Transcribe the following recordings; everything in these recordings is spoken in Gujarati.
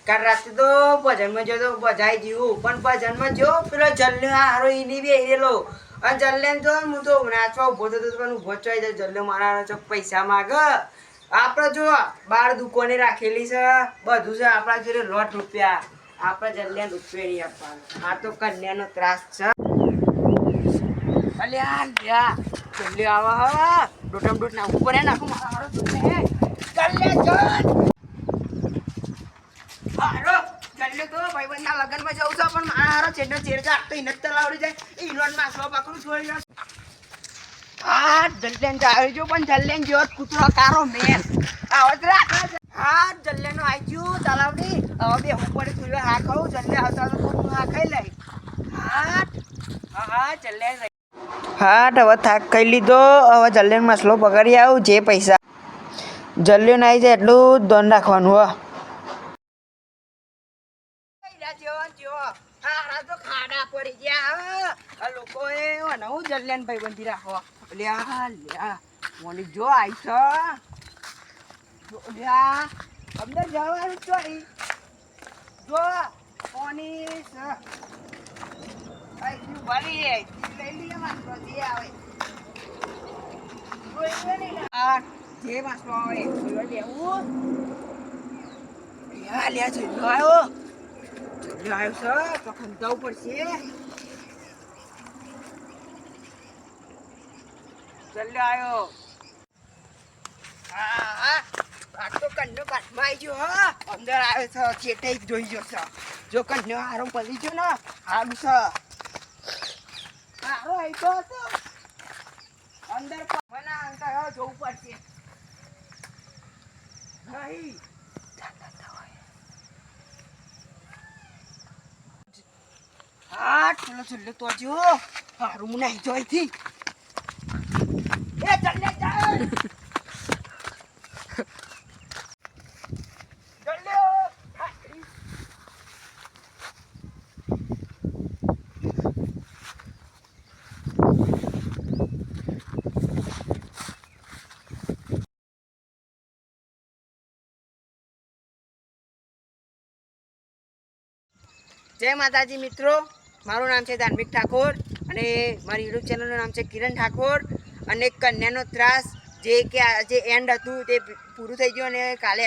કાલ રાતે તો ભજનમાં જો તો બજાઈ જીવું પણ ભજનમાં જો પેલો જલ્યો હારો ઈની બી એરેલો અને જલ્યાને જો હું તો નાચવા ઉભો થતો પણ ઉભો જ ચોઈ જાય જલ્યો મારા ચોક પૈસા માગ આપણે જો બાર દુકાને રાખેલી છે બધું છે આપણા જોડે લોટ રૂપિયા આપણે જલ્યા રૂપિયા નહીં આપવાના આ તો કન્યાનો ત્રાસ છે અલ્યા લ્યા જલ્યો આવા ડોટમ ડોટ નાખું પડે નાખું મારા હારો કલ્યા હારો જલ્યો તો ભાઈબંધના લગ્નમાં જવું છે પણ મારા હારો છેડો ચેરકા તો ઇનત તલાવડી જાય ઈલોન માસલો પકડું છોડી રહ્યો હા જલ્યાન જાય જો પણ જલ્યાન જેવો કૂતરો કારો મેં આવત રાખ હા જલ્યાનો આવી ગયું તલાવડી હવે બે હું પડે તું હા ખાઉં જલ્યા આવતા તો હું હા ખાઈ લઈ હા જલ્યાન હા હવે થાક ખાઈ લીધો હવે જલ્યાન મસલો પકડી આવું જે પૈસા જલ્યો ના આવી જાય એટલું ધન રાખવાનું હો ખાડા પડી ગયા લોકોએ હું જલ્યાન ભાઈ બંધી રાખો લ્યા લ્યા મોની જો આવી છે લ્યા અંદર જવાનું ચોરી જો મોની ભરી લઈ લઈએ માસલો જે આવે જે માસલો આવે લેવું લ્યા લ્યા જલ્યો આવ્યો આવ્યો છે તો ખંતાવું પડશે જલ્યો આવ્યો હા આ તો કન્યો કાટમાં આવી ગયો હા અંદર આવ્યો છે ચેટે જોઈ જશે જો કન્યો હારો પડી ગયો ને હારું છે હારો આવ્યો હતો અંદર મના અંતર જોવું પડશે નહીં હા ચલો ચલો તો જો હારું હું નહીં જોઈથી એ ચલે ચાલ જય માતાજી મિત્રો મારું નામ છે ધાર્મિક ઠાકોર અને મારી યુટ્યુબ ચેનલનું નામ છે કિરણ ઠાકોર અને કન્યાનો ત્રાસ જે કે આજે એન્ડ હતું તે પૂરું થઈ ગયું અને કાલે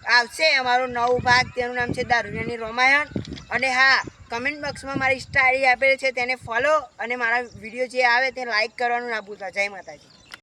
આવશે અમારો નવો ભાગ તેનું નામ છે દારૂડિયાની રામાયણ અને હા કમેન્ટ બોક્સમાં મારી ઇન્સ્ટા આઈડી આપેલી છે તેને ફોલો અને મારા વિડીયો જે આવે તે લાઈક કરવાનું ના ભૂલતા જય માતાજી